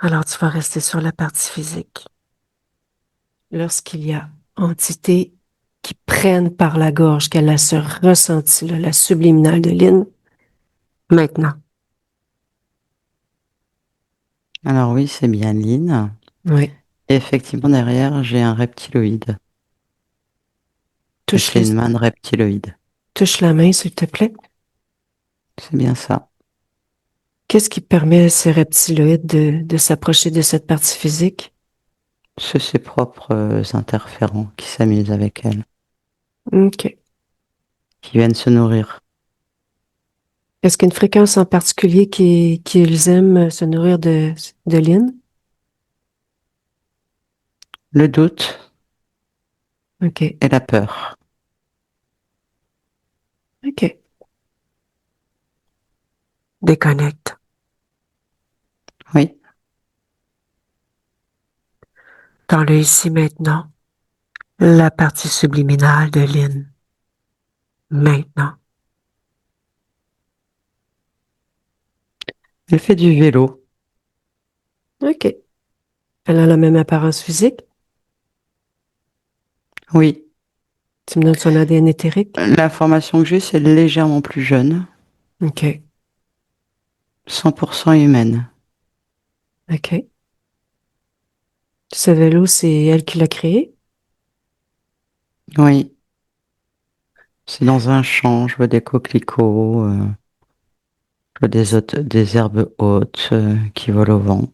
Alors, tu vas rester sur la partie physique. Lorsqu'il y a entité qui prennent par la gorge, qu'elle a ce ressenti, là, la subliminale de Lynn, maintenant. Alors oui, c'est bien Lynn. Oui. Et effectivement, derrière, j'ai un reptiloïde. Touche C'est les, une main de reptiloïde. touche la main, s'il te plaît. C'est bien ça. Qu'est-ce qui permet à ces reptiloïdes de s'approcher de cette partie physique? C'est ses propres interférents qui s'amusent avec elle, OK. qui viennent se nourrir. Est-ce qu'il y a une fréquence en particulier qu'ils aiment se nourrir de Lynn? Le doute OK. et la peur. OK. Déconnecte. Oui, Dans le ici maintenant, la partie subliminale de Lynn. Maintenant. elle fait du vélo. OK. Elle a la même apparence physique. Oui, Tu me donnes son ADN éthérique. l'information que j'ai, c'est légèrement plus jeune, OK. 100% humaine. OK. Ce vélo, c'est elle qui l'a créé? Oui, c'est dans un champ, je vois des coquelicots, je vois des herbes hautes qui volent au vent.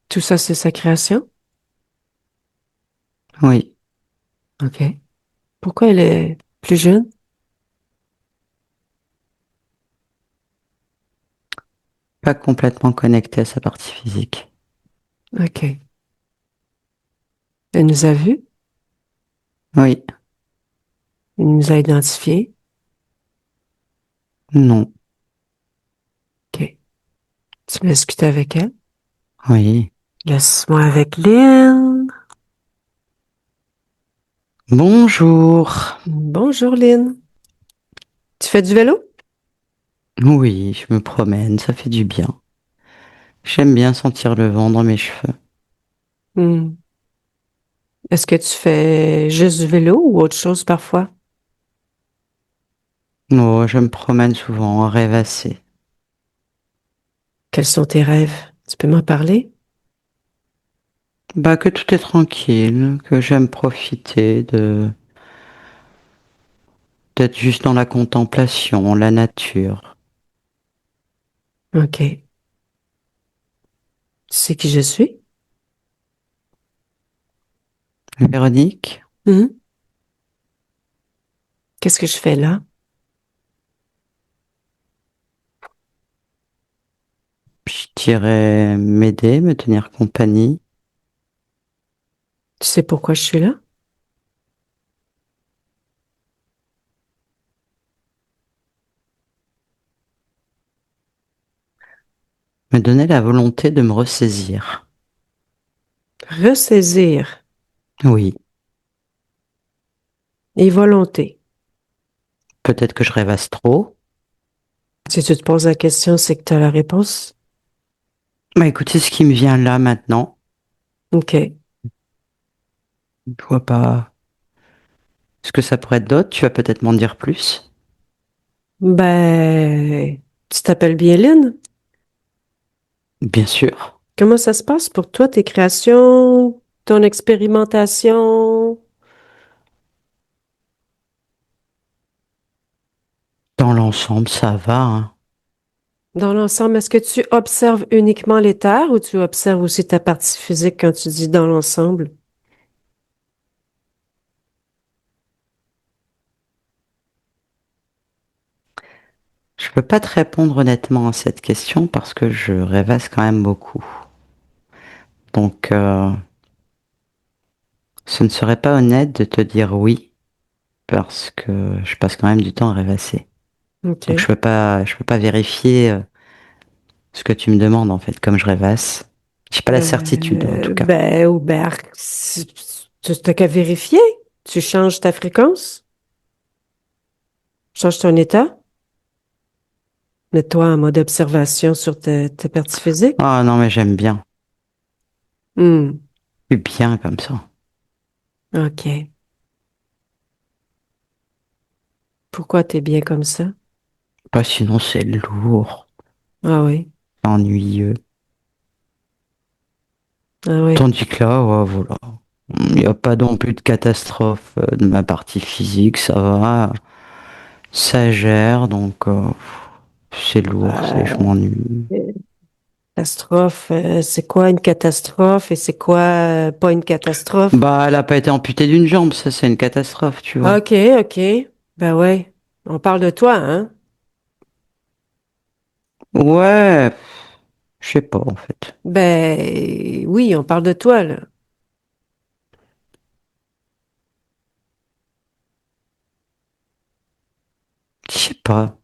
Tout ça, c'est sa création? Oui, OK. Pourquoi elle est plus jeune? pas complètement connecté à sa partie physique. OK. Elle nous a vus? Oui, Elle nous a identifiés? non, OK. Tu veux discuter avec elle? oui. Laisse-moi avec Lynn. Bonjour. Bonjour, Lynn. Tu fais du vélo? Oui, je me promène, ça fait du bien. J'aime bien sentir le vent dans mes cheveux. Hmm. Est-ce que tu fais juste du vélo ou autre chose parfois? Oh, je me promène souvent en rêvassé. Quels sont tes rêves? Tu peux m'en parler? Bah, que tout est tranquille, que j'aime profiter d'être juste dans la contemplation, la nature. OK. Tu sais qui je suis? Véronique, Hmm? Qu'est-ce que je fais là? je dirais m'aider, me tenir compagnie, Tu sais pourquoi je suis là? me donner la volonté de me ressaisir. Ressaisir Oui, et volonté. peut-être que je rêvasse trop. Si tu te poses la question, c'est que tu as la réponse. Bah, écoute, c'est ce qui me vient là maintenant. OK. Je vois pas ce que ça pourrait être d'autre. Tu vas peut-être m'en dire plus. Ben, tu t'appelles bien Lynn? Bien sûr. Comment ça se passe pour toi, tes créations, ton expérimentation? Dans l'ensemble, ça va, hein. Dans l'ensemble, est-ce que tu observes uniquement l'éther ou tu observes aussi ta partie physique quand tu dis dans l'ensemble? Je peux pas te répondre honnêtement à cette question parce que je rêvasse quand même beaucoup. Donc, ce ne serait pas honnête de te dire oui parce que je passe quand même du temps à rêvasser. Donc, OK. je peux pas vérifier ce que tu me demandes en fait, comme je rêvasse. J'ai pas la certitude en tout cas. Ou ben, tu n'as qu'à vérifier. Tu changes ta fréquence, changes ton état, mets-toi en mode observation sur ta partie physique. Ah non, mais j'aime bien. Hmm, Je suis bien comme ça. OK. Pourquoi t'es bien comme ça? Pas sinon c'est lourd, Ah oui. ennuyeux. Ah oui. Tandis que là, ouais, voilà. Il n'y a pas non plus de catastrophe de ma partie physique, ça va. Ça gère, donc c'est lourd, je Euh, m'ennuie. Catastrophe, c'est quoi une catastrophe et c'est quoi pas une catastrophe? Bah, elle a pas été amputée d'une jambe, ça c'est une catastrophe, tu vois. OK, OK. Ben ouais. On parle de toi, hein? Ouais, je sais pas en fait. Ben oui, on parle de toi, là. Je sais pas.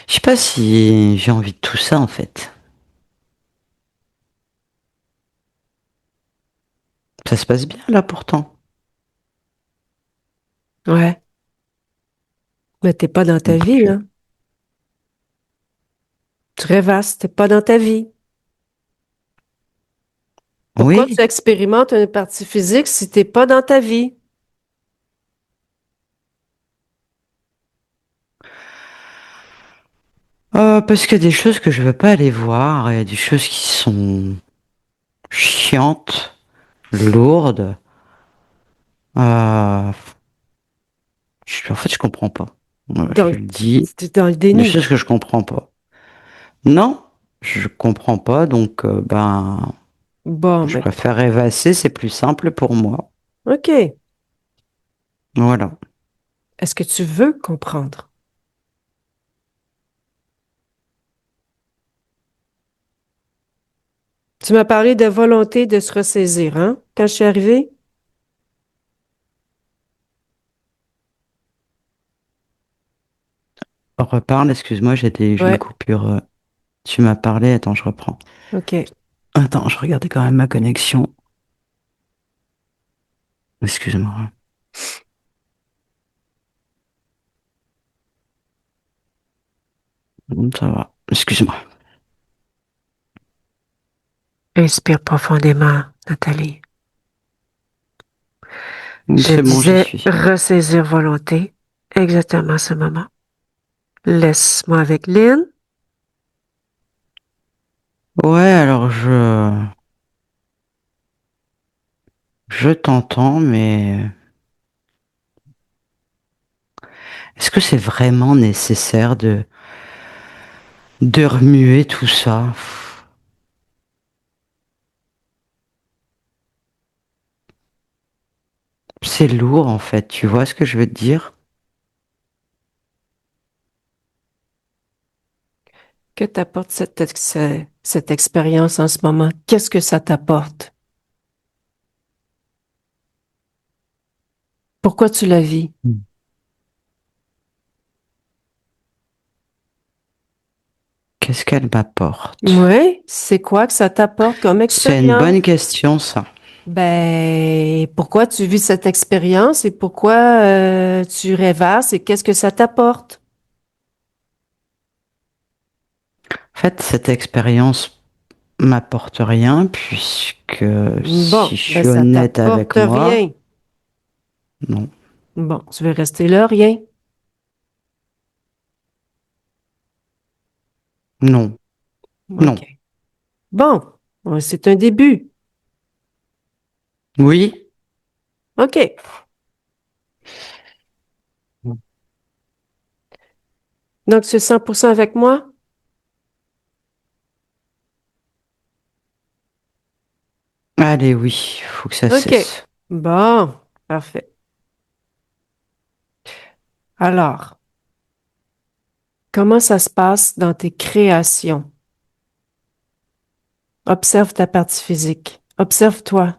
Je sais pas si j'ai envie de tout ça en fait. Ça se passe bien là pourtant. Ouais. Mais t'es pas dans ta vie, Donc, là. Tu rêvasses, t'es pas dans ta vie. Pourquoi tu oui, expérimentes une partie physique si t'es pas dans ta vie? parce qu'il y a des choses que je veux pas aller voir, et il y a des choses qui sont chiantes, lourdes. Euh, en fait, je comprends pas. Voilà, je Donc, le dis, t'es dans le des déni. choses que je comprends pas. Non, je comprends pas, donc Bon, je mais préfère rêvasser, c'est plus simple pour moi. OK. Voilà. Est-ce que tu veux comprendre? Tu m'as parlé de volonté de se ressaisir, hein? Quand je suis arrivée? Reparle, excuse-moi, j'ai une Ouais. coupure. Tu m'as parlé, attends, je reprends. OK. Attends, je regardais quand même ma connexion. Excuse-moi. Ça va. Excuse-moi. Inspire profondément, Nathalie. Je C'est bon, j'y disais suis. ressaisir volonté. Exactement à ce moment. Laisse-moi avec Lynn. Ouais, alors je t'entends, mais est-ce que c'est vraiment nécessaire de remuer tout ça? C'est lourd en fait, tu vois ce que je veux te dire? Que t'apporte cette expérience en ce moment? Qu'est-ce que ça t'apporte? Pourquoi tu la vis? Hmm. Qu'est-ce qu'elle m'apporte? Oui, c'est quoi que ça t'apporte comme C'est une expérience? bonne question, ça. Ben, pourquoi tu vis cette expérience et pourquoi tu rêvasses et qu'est-ce que ça t'apporte? En fait, cette expérience m'apporte rien puisque si Bon, je ben suis ça honnête t'apporte avec moi, rien. non, Bon, tu veux rester là, rien? non, non. OK. Bon, c'est un début. Oui? OK. Donc, tu es 100% avec moi? Allez, oui, faut que ça OK. cesse. Bon, parfait. Alors, comment ça se passe dans tes créations? Observe ta partie physique. Observe-toi.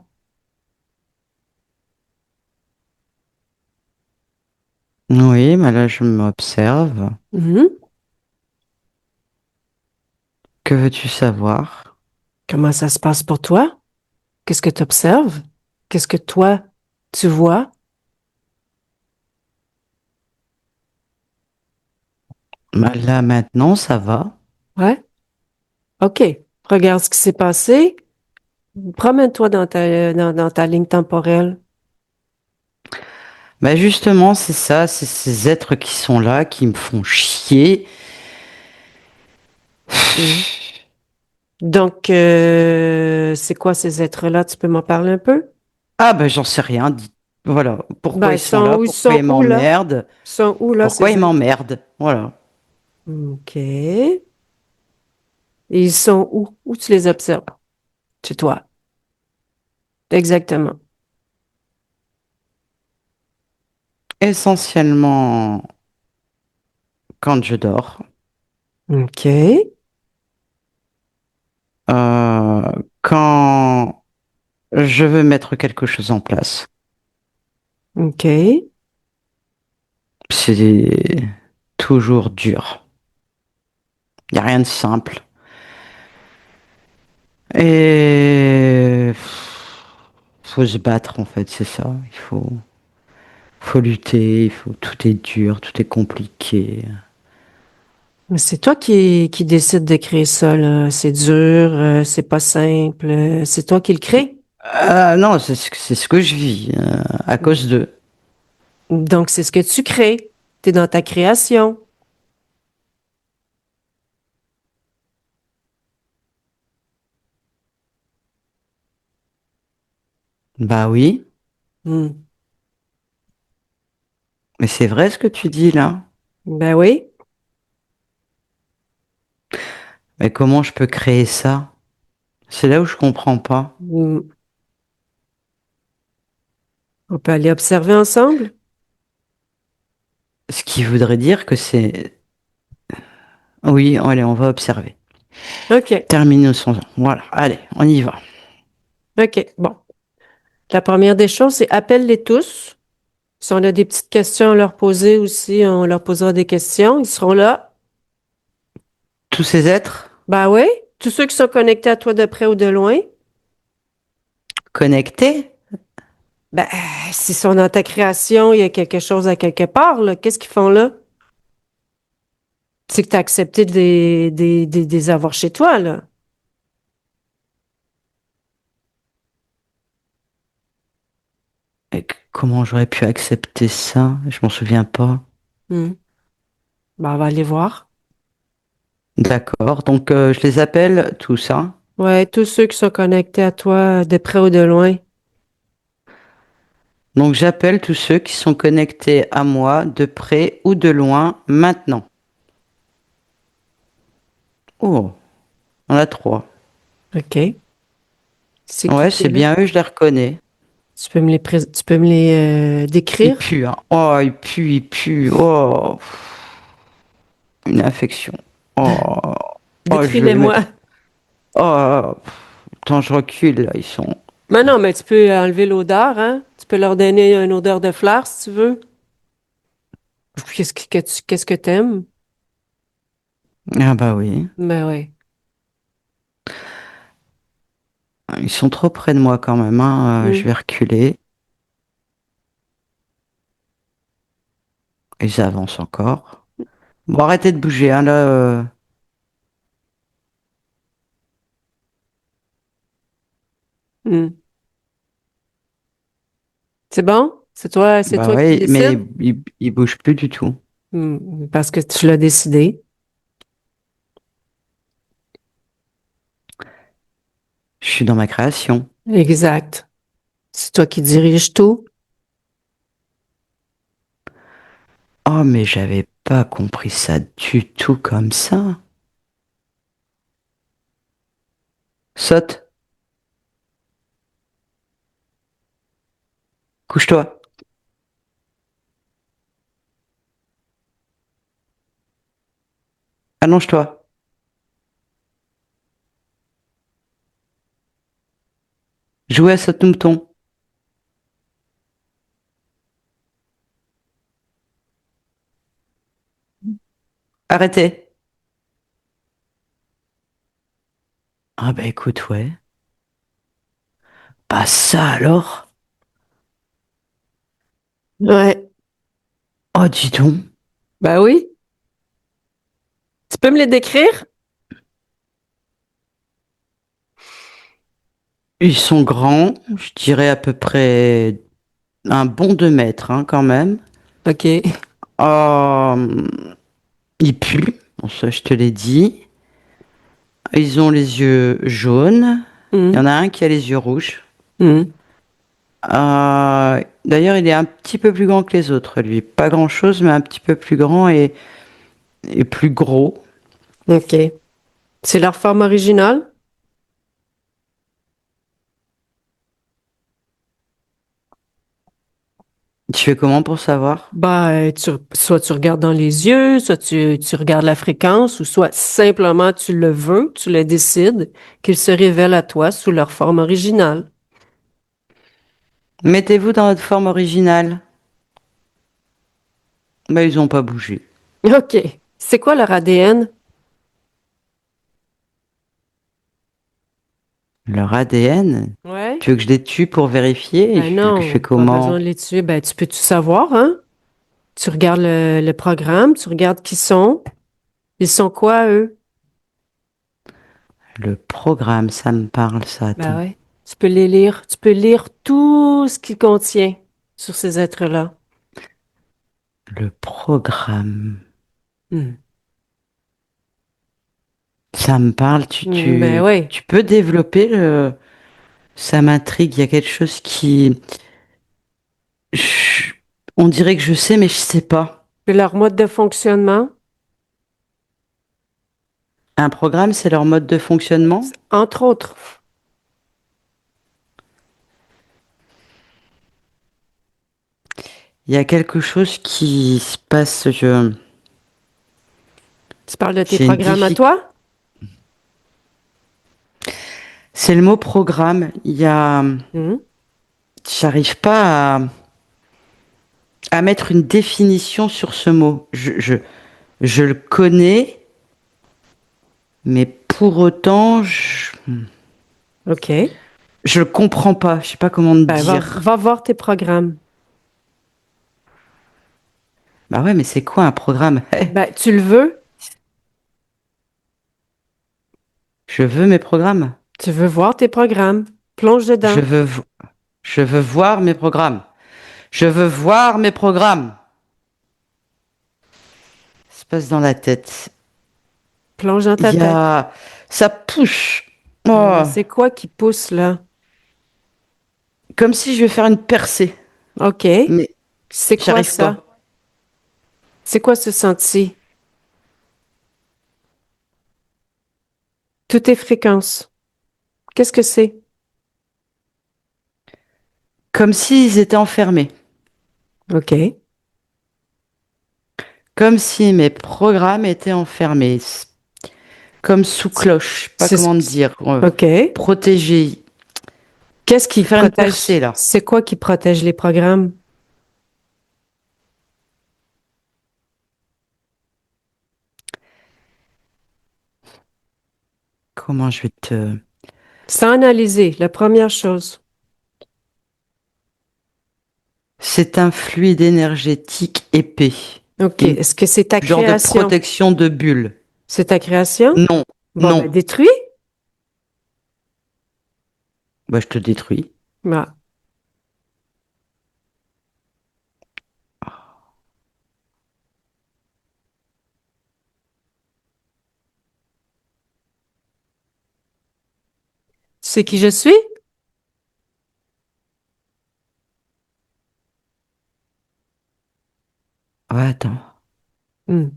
Oui, mais là, je m'observe. Mhm. Que veux-tu savoir? Comment ça se passe pour toi? Qu'est-ce que tu observes? Qu'est-ce que toi, tu vois? Bah, là, maintenant, ça va. Ouais? OK. Regarde ce qui s'est passé. Promène-toi dans ta ligne temporelle. Bah justement, c'est ça, c'est ces êtres qui sont là, qui me font chier. Mm. Donc, c'est quoi ces êtres-là? Tu peux m'en parler un peu? Ah bah j'en sais rien. Voilà, pourquoi Ben, ils sont là, ils pourquoi sont ils où, là? m'emmerdent, Ils sont où, là, pourquoi ces ils êtres? m'emmerdent. Voilà. OK. Et ils sont où? Où tu les observes? Chez toi. Exactement. Essentiellement quand je dors, OK. euh, quand je veux mettre quelque chose en place. OK. C'est toujours dur. Il n'y a rien de simple. Et faut se battre en fait, c'est ça. Faut lutter, tout est dur, tout est compliqué. Mais c'est toi qui décides de créer ça, là. C'est dur, c'est pas simple. C'est toi qui le crée. Ah non, c'est ce que je vis à cause de. Donc, c'est ce que tu crées. Tu es dans ta création. Bah oui, Hmm. mais c'est vrai ce que tu dis là. Ben oui. Mais comment je peux créer ça? C'est là où je comprends pas. Hmm. On peut aller observer ensemble. Ce qui voudrait dire que c'est... Oui, allez, on va observer. OK. Terminons son... Voilà, allez, on y va. OK. Bon. La première des choses, c'est appelle-les tous. Si on a des petites questions à leur poser aussi, on leur posera des questions. Ils seront là. Tous ces êtres Ben oui. Tous ceux qui sont connectés à toi de près ou de loin. connectés, Ben, s'ils sont dans ta création, il y a quelque chose à quelque part, là. Qu'est-ce qu'ils font là? C'est que tu as accepté de les avoir chez toi, là. et comment j'aurais pu accepter ça? Je m'en souviens pas. Hmm. Ben, on va aller voir. D'accord, donc je les appelle tous, hein. Ouais, tous ceux qui sont connectés à toi de près ou de loin. Donc j'appelle tous ceux qui sont connectés à moi de près ou de loin maintenant. Oh, on a trois. OK. C'est qui Ouais, qui est c'est là? bien eux, je les reconnais. Tu peux me les Il décrire? pue, hein. Oh, il pue. Oh, une infection. Oh, oh, je vais les Décris-les-moi. mettre. Oh, quand je recule, là, ils sont. Mais non, mais tu peux enlever l'odeur, hein? Tu peux leur donner une odeur de fleurs si tu veux. Qu'est-ce que t'aimes? Ah bah oui. Ben ouais. Ils sont trop près de moi quand même, hein. Je Hmm. vais reculer. Ils avancent encore. Bon, arrêtez de bouger, hein, là. Hmm. C'est bon? C'est Bah toi qui ouais, mais décides? ils bougent plus du tout. Hmm. Parce que tu l'as décidé. Je suis dans ma création. Exact. C'est toi qui diriges tout. Oh, mais j'avais pas compris ça du tout comme ça. Saute, couche-toi, allonge-toi, jouez à saute-mouton, arrêtez. Ah bah écoute, ouais. Bah ça alors? Ouais. Oh, dis donc. Ben oui. Tu peux me les décrire? Ils sont grands, je dirais à peu près un bon 2 mètres hein, quand même. OK. Euh, ils puent, bon, ça je te l'ai dit. Ils ont les yeux jaunes. Il y en Hmm, a un qui a les yeux rouges. hmm. D'ailleurs, il est un petit peu plus grand que les autres, lui. Pas grand-chose, mais un petit peu plus grand et plus gros. OK. C'est leur forme originale? Tu fais comment pour savoir? Bah, soit tu regardes dans les yeux, soit tu regardes la fréquence, ou soit simplement tu le veux, tu le décides, qu'ils se révèlent à toi sous leur forme originale. Mettez-vous dans votre forme originale. Bah, ils ont pas bougé. OK. C'est quoi leur ADN? Leur ADN, Ouais. tu veux que je les tue pour vérifier? Ben Je fais non, pas besoin comment? de les tuer. Ben, tu peux-tu savoir, hein? Tu regardes le programme, tu regardes qui sont. Ils sont quoi, eux? Le programme, ça me parle, ça, Ben attends. ouais. Tu peux les lire. Tu peux lire tout ce qu'il contient sur ces êtres-là. Le programme, Hmm. ça me parle. Ben ouais. Tu peux développer le... Ça m'intrigue, il y a quelque chose qui... Je- On dirait que je sais, mais je sais pas. Puis leur mode de fonctionnement, Un programme, c'est leur mode de fonctionnement? entre autres. Il y a quelque chose qui se passe. Tu parles de tes J'ai une programmes à difficulté. toi? C'est le mot programme. Il y a... Hmm. J'arrive pas à mettre une définition sur ce mot. Je le connais, mais pour autant, OK. je le comprends pas. Je sais pas comment te Ben, dire. va voir tes programmes. Bah ouais, mais c'est quoi un programme? Ben, tu le veux? Je veux mes programmes. Tu veux voir tes programmes. Plonge Je dedans. veux, vo- je veux voir mes programmes. Je veux voir mes programmes. Ça se passe dans la tête. Plonge dans ta Il y tête. a, ça pousse. Ouais, mais Oh, c'est quoi qui pousse là? comme si je vais faire une percée. OK. Mais C'est quoi j'arrive ça? pas. C'est quoi ce senti? Toutes tes fréquences. Qu'est-ce que c'est? Comme s'ils étaient enfermés. OK. Comme si mes programmes étaient enfermés. Comme sous cloche. Je sais pas C'est, comment te dire. OK. Protégés. Qu'est-ce Je qui vais faire une protège? percée là. C'est quoi qui protège les programmes? Comment je vais te... Sans analyser, la première chose. C'est un fluide énergétique épais. OK. Une Est-ce que c'est ta genre de création? protection de bulle. C'est ta création? Non, Bon, non. ben, détruis. Bah, je te détruis. Bah, tu sais qui je suis? Ouais, attends. Hmm.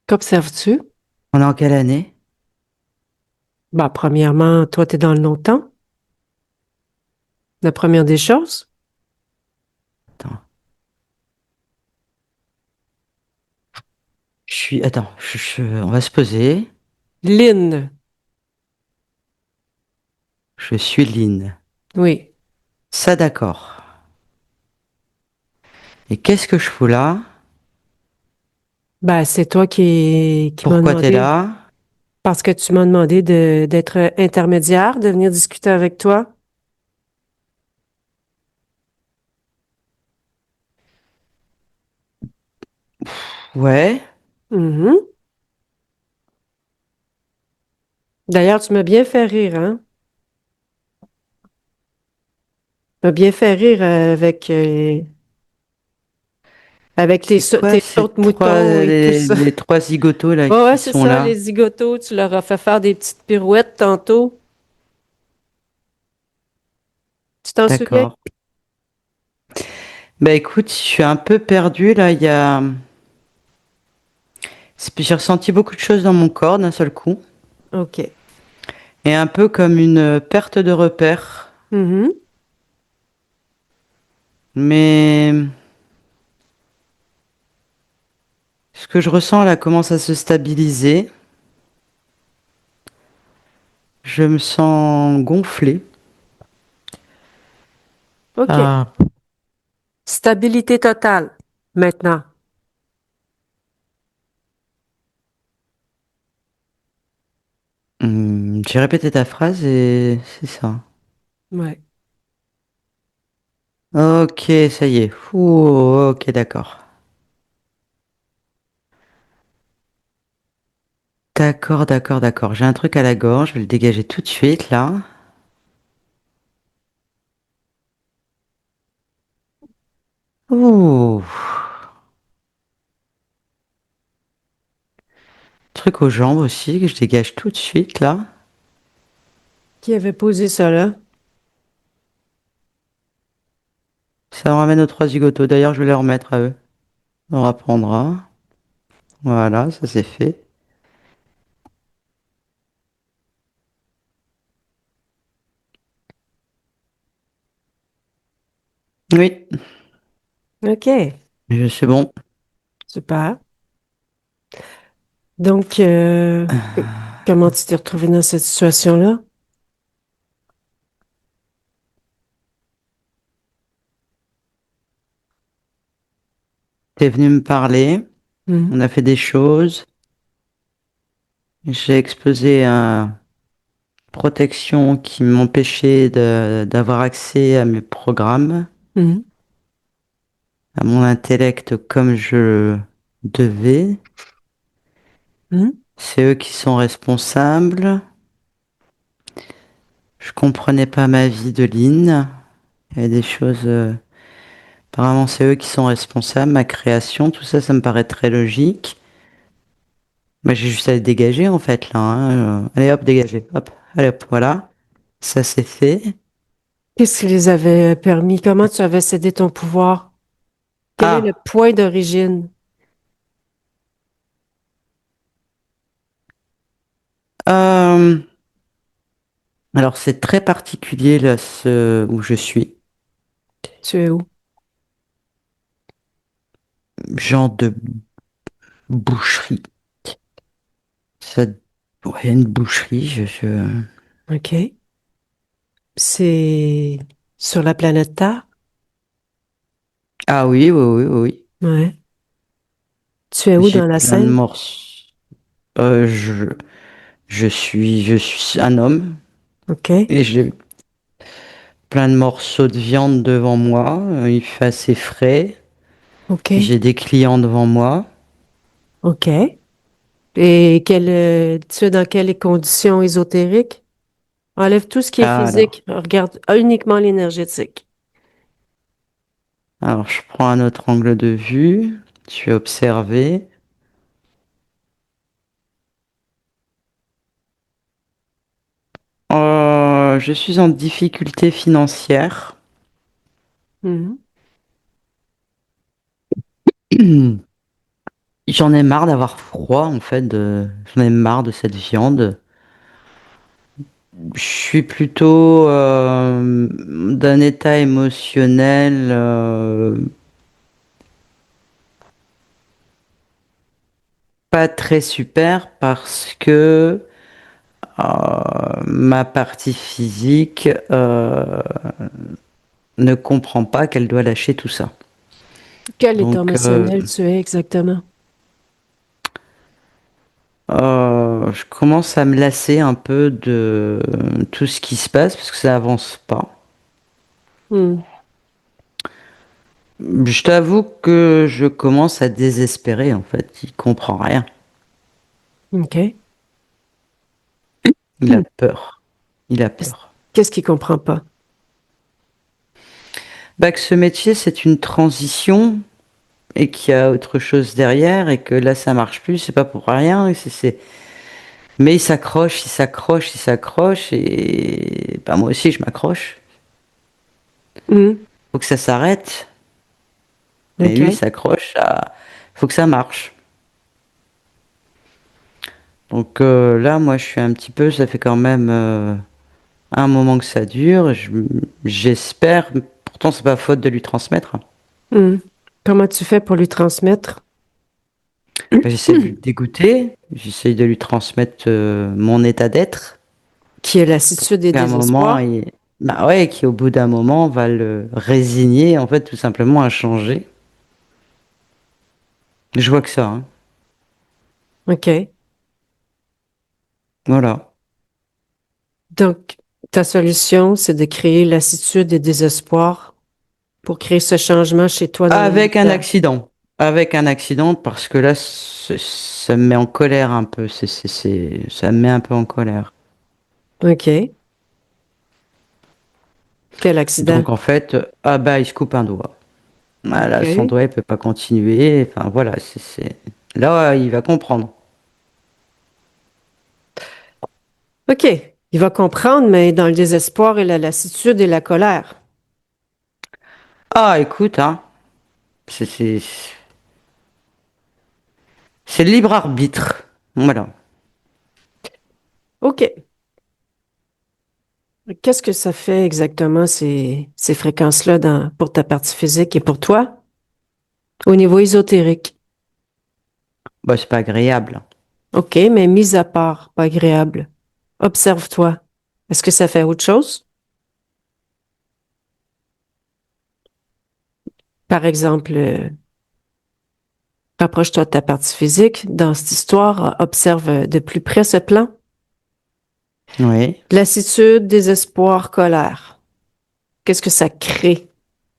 Qu'observes-tu? On est en quelle année? Bah, premièrement, toi, tu es dans le longtemps. La première des choses. Attends. Attends, on va se poser. Lynn. Je suis Lynn. Oui. Ça, d'accord. Et qu'est-ce que je fous là? Bah, c'est toi qui m'as Pourquoi t'es demandé. là? Parce que tu m'as demandé d'être intermédiaire, de venir discuter avec toi. Ouais, Mhm. D'ailleurs, tu m'as bien fait rire, hein? Tu m'as bien fait rire avec c'est quoi tes ces autres trois, moutons et tout ça. les trois zigotos là Ouais, qui ouais, c'est sont ça, les là? zigotos. Tu leur as fait faire des petites pirouettes tantôt. Tu t'en souviens? D'accord. Bah écoute, je suis un peu perdu là. J'ai ressenti beaucoup de choses dans mon corps d'un seul coup, OK. et un peu comme une perte de repère. Mhm. Mais ce que je ressens là commence à se stabiliser. Je me sens gonflé. OK. Ah, Stabilité totale. Maintenant. j'ai répété ta phrase et c'est ça. Ouais. Ok, ça y est. Ouh, ok, d'accord. D'accord, d'accord, d'accord. J'ai un truc à la gorge, je vais le dégager tout de suite là. Ouh, truc aux jambes aussi que je dégage tout de suite là. Qui avait posé ça là? Ça me ramène aux trois zigotos. D'ailleurs, je vais les remettre à eux. On reprendra. Voilà, ça c'est fait. Oui, OK. c'est bon. Super. Donc, comment tu t'es retrouvé dans cette situation-là? T'es venu me parler. Mhm. On a fait des choses. J'ai exposé une protection qui m'empêchait d'avoir accès à mes programmes, Mhm. à mon intellect comme je devais. Mhm. C'est eux qui sont responsables. Je comprenais pas ma vie de Lynn. Il y a des choses. Apparemment, c'est eux qui sont responsables. Ma création, tout ça, ça me paraît très logique. Moi, j'ai juste à les dégager en fait là, hein. Allez hop, dégager. Hop, allez hop, voilà. Ça c'est fait. Qu'est-ce qui les avait permis? Comment tu avais cédé ton pouvoir? Quel est le Ah, point d'origine? euh, alors c'est très particulier là, où je suis. Tu es où? Genre de boucherie. Ça, ouais, une boucherie. OK. C'est sur la planète Terre? Ah oui, oui, oui, oui, oui. Ouais. Tu es où J'ai dans la plein de scène? morceaux. Euh, je, je suis un homme OK. et j'ai plein de morceaux de viande devant moi. Il fait assez frais. OK. J'ai des clients devant moi. OK. Et tu es dans quelles conditions ésotériques? Enlève tout ce qui est Ah, physique. Regarde uniquement l'énergétique. alors, je prends un autre angle de vue. Je vais observer. Je suis en difficulté financière. Mhm. J'en ai marre d'avoir froid, en fait. J'en ai marre de cette viande. Je suis plutôt d'un état émotionnel pas très super parce que ma partie physique ne comprend pas qu'elle doit lâcher tout ça. Quel état Donc, émotionnel tu es exactement? je commence à me lasser un peu de tout ce qui se passe parce que ça avance pas. Hmm. Je t'avoue que je commence à désespérer, en fait. Il comprend rien. OK. Il a peur. Il a Qu'est-ce peur. qu'est-ce qu'il comprend pas? Bah, que ce métier, c'est une transition et qu'il y a autre chose derrière et que là, ça marche plus, c'est pas pour rien. Mais il s'accroche, il s'accroche, il s'accroche et bah, moi aussi, je m'accroche. Hmm. Faut que ça s'arrête. Et lui, il OK. s'accroche à... Faut que ça marche. Donc là, moi, je suis un petit peu... Ça fait quand même un moment que ça dure. J'espère... Pourtant, c'est pas faute de lui transmettre. Hmm. Comment tu fais pour lui transmettre? Bah, j'essaie de lui dégoûter. J'essaie de lui transmettre mon état d'être. Qui est lassitude et Qu'à un moment, désespoir? bah ouais, qui au bout d'un moment va le résigner, en fait, tout simplement à changer. Je vois que ça, hein. OK. Voilà. Donc, ta solution, c'est de créer lassitude et désespoir pour créer ce changement chez toi dans Avec un l'immédiat. accident. Avec un accident, parce que là, ça me met en colère un peu. Ça me met un peu en colère. OK. Quel accident? Donc, en fait, ah bah, il se coupe un doigt. Voilà, son OK. doigt, il peut pas continuer. Enfin, voilà, là, il va comprendre. OK. Il va comprendre, mais dans le désespoir et la lassitude et la colère. Ah, écoute, hein, c'est c'est- c'est le libre arbitre. Voilà. OK. Qu'est-ce que ça fait exactement, ces fréquences-là pour ta partie physique et pour toi au niveau ésotérique? Bah, c'est pas agréable. OK, mais mis à part, pas agréable. Observe-toi. Est-ce que ça fait autre chose? Par exemple, rapproche-toi de ta partie physique. Dans cette histoire, observe de plus près ce plan. Oui. Lassitude, désespoir, colère. Qu'est-ce que ça crée?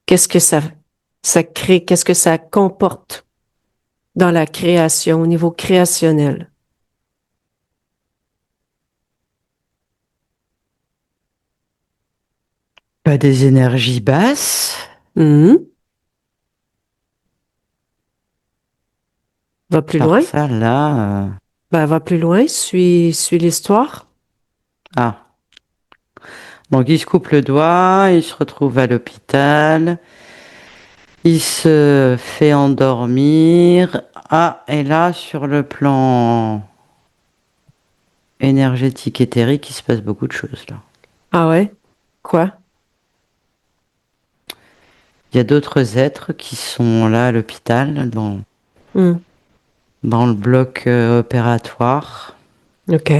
Qu'est-ce que ça crée? Qu'est-ce que ça comporte dans la création, au niveau créationnel? Pas des énergies basses. Mhm. Va plus Alors loin. ça, là, Ben, va plus loin. Suis l'histoire. ah. Donc il se coupe le doigt, il se retrouve à l'hôpital, il se fait endormir. Ah, et là, sur le plan énergétique éthérique, il se passe beaucoup de choses là. Ah ouais? Quoi? Il y a d'autres êtres qui sont là à l'hôpital, Hmm. dans le bloc opératoire. OK.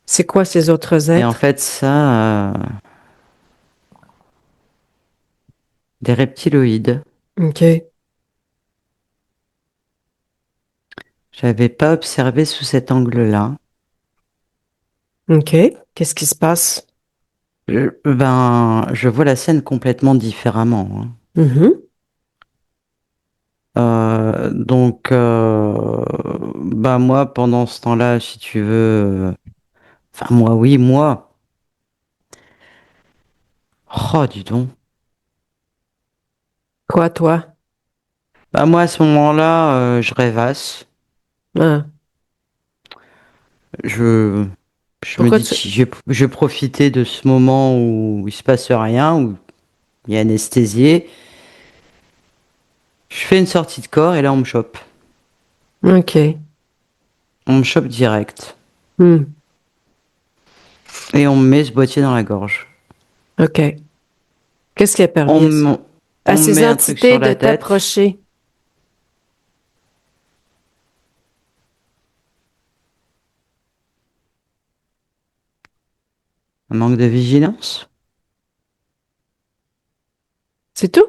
C'est quoi ces autres Et en êtres? fait, ça, des reptiloïdes. OK. J'avais pas observé sous cet angle-là. OK. Qu'est-ce qui se passe? Je vois la scène complètement différemment, hein. Mhm. Bah moi, pendant ce temps-là, si tu veux, enfin moi, oui, moi. Oh, dis donc. Quoi, toi? Bah moi, à ce moment-là, je rêvasse. Ah. Je, je me Pourquoi dis, tu... je profitais de ce moment où il se passe rien, où il y a anesthésié. Je fais une sortie de corps et là, on me chope. OK. On me chope direct. Hmm. Et on me met ce boîtier dans la gorge. OK. Qu'est-ce qui a On permis me, à on me ces met un truc entités sur de la tête. t'approcher? Un manque de vigilance. C'est tout?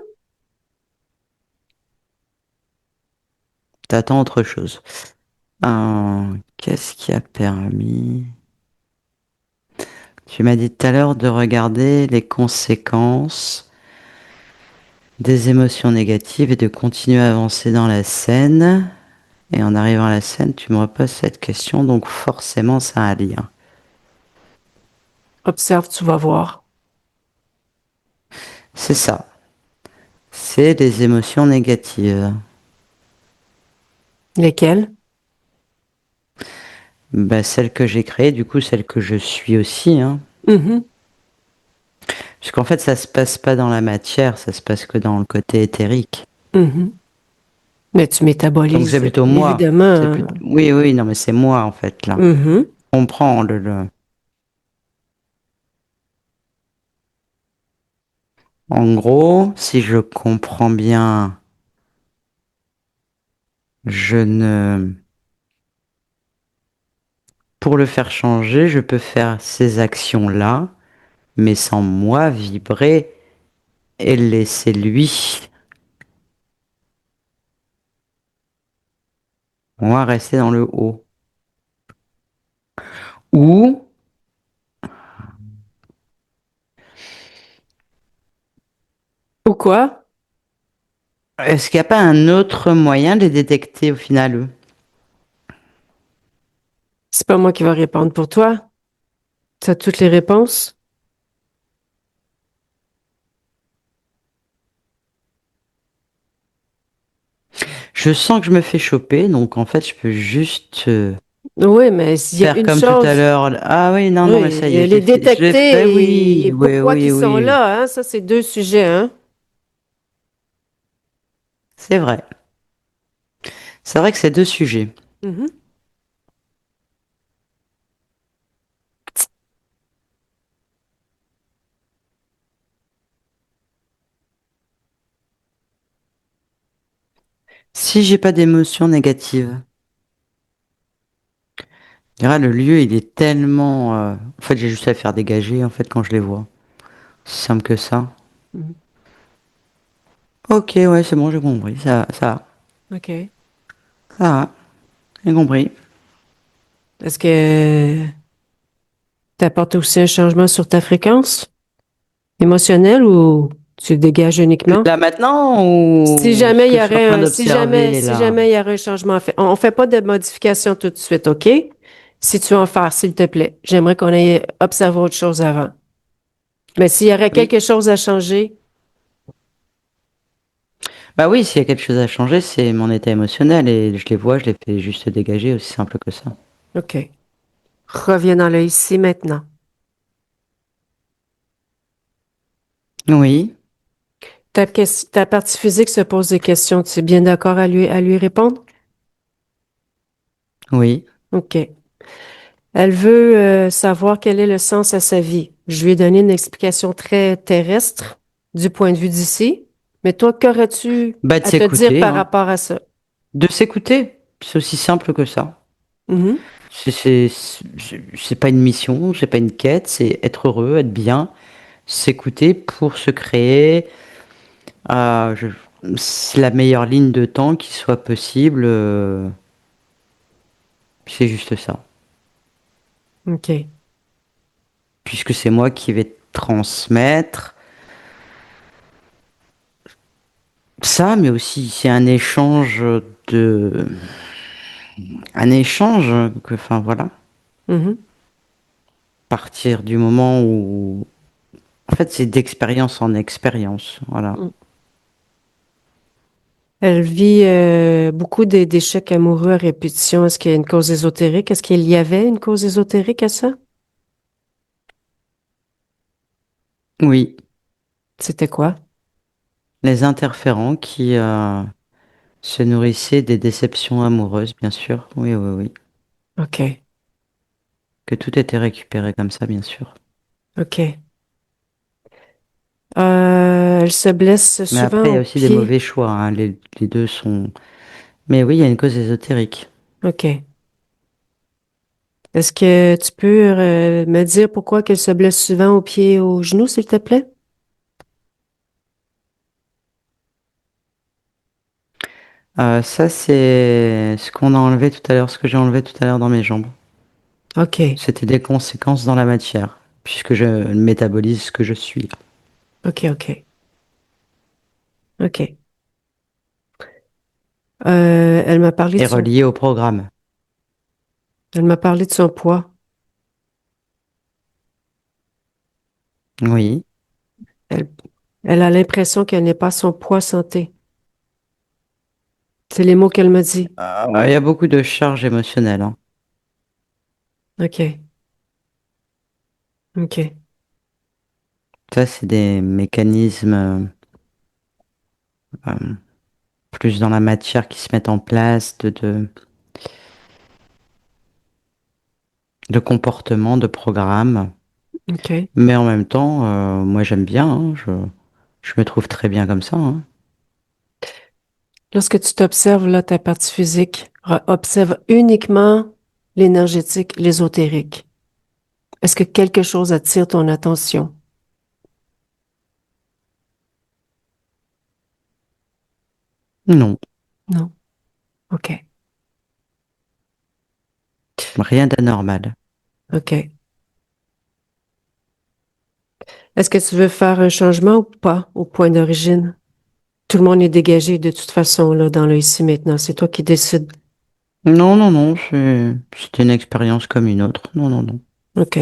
T'attends autre chose. Qu'est-ce qui a permis? Tu m'as dit tout à l'heure de regarder les conséquences des émotions négatives et de continuer à avancer dans la scène. Et en arrivant à la scène, tu me reposes cette question, donc forcément ça a un lien. Observe, tu vas voir. C'est ça. C'est des émotions négatives. Lesquels? Bah, celles que j'ai créées, du coup, celles que je suis aussi, hein. Mhm, Puisqu'en fait, ça se passe pas dans la matière, ça se passe que dans le côté éthérique. mhm. Mais tu Donc c'est métabolises, plutôt moi. C'est évidemment. plutôt... Oui, oui, non, mais c'est moi, en fait, là. Mhm. On comprend En gros, si je comprends bien, je ne... Pour le faire changer, je peux faire ces actions-là, mais sans moi vibrer et laisser lui. Moi rester dans le haut. Ou Pourquoi? est-ce qu'il n'y a pas un autre moyen de les détecter au final, eux? C'est pas moi qui va répondre pour toi. Tu as toutes les réponses? Je sens que je me fais choper, donc en fait, je peux juste Oui, mais s'il y a faire une comme tout à chose, l'heure. Ah oui, non, non, mais ça y est, oui, je les l'ai fait. Je l'ai fait, détecter oui, et oui, pourquoi oui, qu'ils sont oui. là, hein? Ça, c'est deux sujets, hein? C'est vrai. C'est vrai que c'est deux sujets. Mhm. Si j'ai pas d'émotions négatives, le lieu, il est tellement. En fait, j'ai juste à faire dégager, en fait, quand je les vois. C'est simple que ça. Mhm. Ok, ouais, c'est bon, j'ai compris. OK. Ça va, j'ai compris. Est-ce que tu apportes aussi un changement sur ta fréquence émotionnelle ou tu dégages uniquement? Là maintenant, Si ou ce jamais il que y je suis en aurait train un, d'observer si là? jamais il y aurait un changement à faire, on fait pas de modification tout de suite, OK? Si tu veux en faire, s'il te plaît. J'aimerais qu'on ait observé autre chose avant. Mais s'il y aurait Oui. quelque chose à changer, Bah oui, s'il y a quelque chose à changer, c'est mon état émotionnel et je les vois, je les fais juste dégager, aussi simple que ça. OK. Reviens dans le ici maintenant. Oui, Ta partie physique se pose des questions. Tu es bien d'accord à lui répondre? oui. OK. Elle veut savoir quel est le sens à sa vie. Je lui ai donné une explication très terrestre du point de vue d'ici. Mais toi, qu'aurais-tu Bah de à te dire s'écouter, par hein. rapport à ça? De s'écouter, c'est aussi simple que ça. Mhm. C'est pas une mission, c'est pas une quête, c'est être heureux, être bien, s'écouter pour se créer c'est la meilleure ligne de temps qui soit possible. C'est juste ça. OK. Puisque c'est moi qui vais transmettre ça, mais aussi c'est de, un échange que, enfin voilà, Mhm. partir du moment où, en fait, c'est d'expérience en expérience, voilà. Mm. Elle vit beaucoup d'échecs amoureux à répétition. Est-ce qu'il y a une cause ésotérique? Est-ce qu'il y avait une cause ésotérique à ça? Oui, C'était quoi? les interférents qui se nourrissaient des déceptions amoureuses, bien sûr. Oui, oui, oui. OK. Que tout était récupéré comme ça, bien sûr. OK. Elle se blesse Mais souvent après, il y au a aussi des pied. mauvais choix, hein. Les deux sont. Mais oui, il y a une cause ésotérique. OK. Est-ce que tu peux me dire pourquoi qu'elle se blesse souvent au pied et aux genoux, s'il te plaît? Ça, c'est ce qu'on a enlevé tout à l'heure, ce que j'ai enlevé tout à l'heure dans mes jambes. OK. C'était des conséquences dans la matière, puisque je métabolise ce que je suis. OK, OK. OK. Elle m'a parlé de Et son, relié au programme. elle m'a parlé de son poids. Oui. Elle, elle a l'impression qu'elle n'est pas son poids santé. C'est les mots qu'elle m'a dit. Il y a beaucoup de charges émotionnelles, hein. OK. OK. Ça, c'est des mécanismes euh, plus dans la matière qui se mettent en place de comportement, de programme. OK. Mais en même temps, moi j'aime bien, hein, je me trouve très bien comme ça, hein. Lorsque tu t'observes, là, ta partie physique, observe uniquement l'énergétique, l'ésotérique. Est-ce que quelque chose attire ton attention? Non, Non. OK. rien d'anormal. OK. Est-ce que tu veux faire un changement ou pas au point d'origine? Tout le monde est dégagé de toute façon, là, dans le ici maintenant. C'est toi qui décides. Non, non, non, c'était une expérience comme une autre. Non, non, non. OK.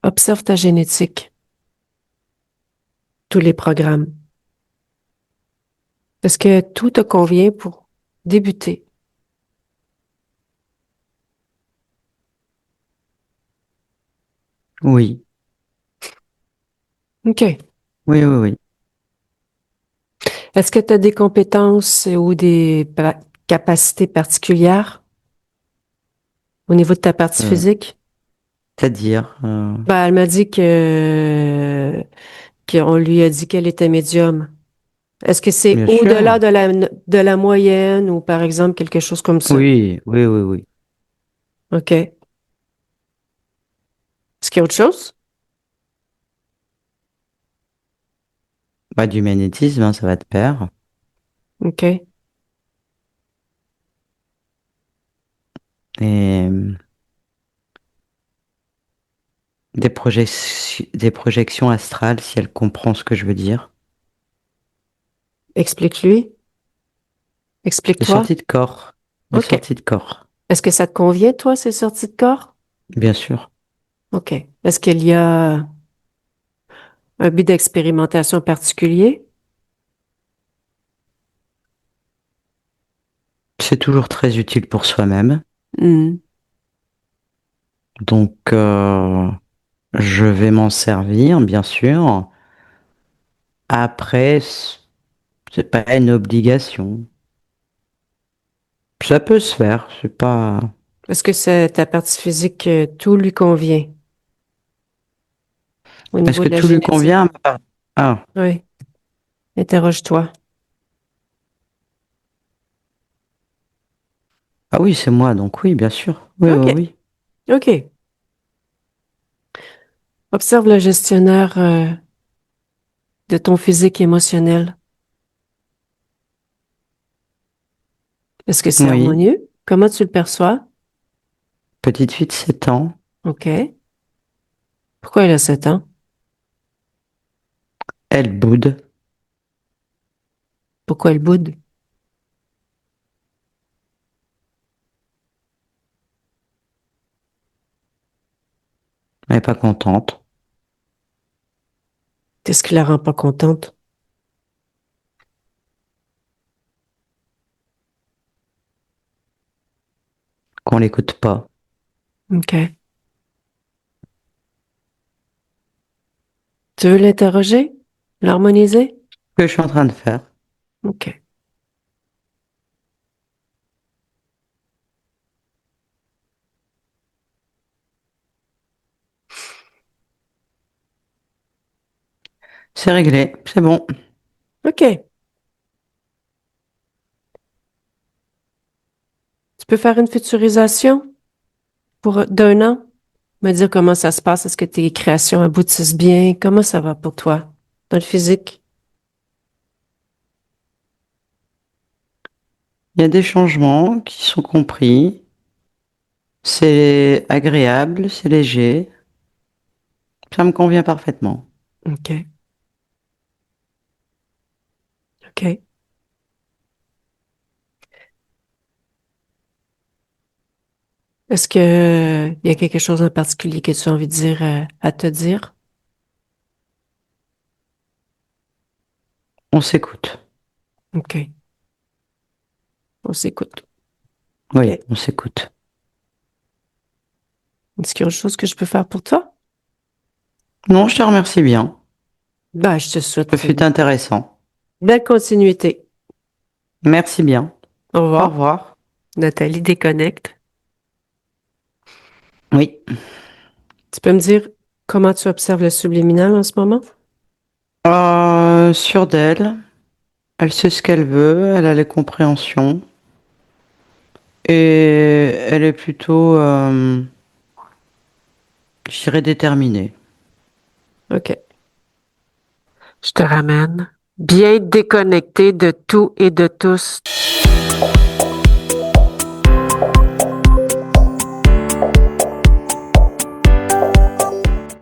Observe ta génétique, tous les programmes. Est-ce que tout te convient pour débuter? Oui, OK. oui, oui, oui. Est-ce que tu as des compétences ou des capacités particulières au niveau de ta partie Euh, physique? C'est-à-dire, Ben, elle m'a dit qu'on lui a dit qu'elle était médium. Est-ce que c'est bien au-delà sûr. de la moyenne ou par exemple quelque chose comme ça? Oui, oui, oui, oui. OK. Est-ce qu'il y a autre chose? Bah, du magnétisme, hein, ça va de pair. OK. Et des projections astrales, si elle comprend ce que je veux dire. Explique-lui. Des Explique-toi. sorties de corps. Des OK. sorties de corps, Est-ce que ça te convient, toi, ces sorties de corps? bien sûr. OK. Est-ce qu'il y a un but d'expérimentation particulier? C'est toujours très utile pour soi-même. Hmm. Donc, je vais m'en servir, bien sûr. Après, c'est pas une obligation. Ça peut se faire, c'est pas... Est-ce que ta partie physique, tout lui convient au Est-ce niveau que de la tout lui génétique? convient? Ah, Oui. Interroge-toi. ah oui, c'est moi, donc oui, bien sûr. Oui, oui, OK. oui. OK. Observe le gestionnaire, de ton physique émotionnel. Est-ce que c'est Oui, harmonieux? Comment tu le perçois? petite fille de 7 ans, OK. Pourquoi elle a 7 ans? elle boude, Pourquoi elle boude? elle n'est pas contente Qu'est-ce qui la rend pas contente? qu'on l'écoute pas. OK. Tu veux l'interroger? L'harmoniser? Ce que je suis en train de faire, OK. c'est réglé, c'est bon. OK. Tu peux faire une futurisation d'un an? Me dire comment ça se passe. Est-ce que tes créations aboutissent bien? Comment ça va pour toi? Dans le physique? Il y a des changements qui sont compris. C'est agréable, c'est léger. Ça me convient parfaitement. OK. OK. Est-ce que il y a quelque chose en particulier que tu as envie de dire à te dire? On s'écoute. OK. On s'écoute. Oui, OK. on s'écoute. Est-ce qu'il y a autre chose que je peux faire pour toi? Non, je te remercie bien. Ben, je te Ce souhaite fut intéressant. belle continuité. Merci bien. Au Au revoir. revoir. Nathalie déconnecte. Oui. Tu peux me dire comment tu observes le subliminal en ce moment? Sûre d'elle. Elle sait ce qu'elle veut. Elle a les compréhensions. Et elle est plutôt, je dirais, déterminée. OK. Je te ramène. Bien déconnecté de tout et de tous.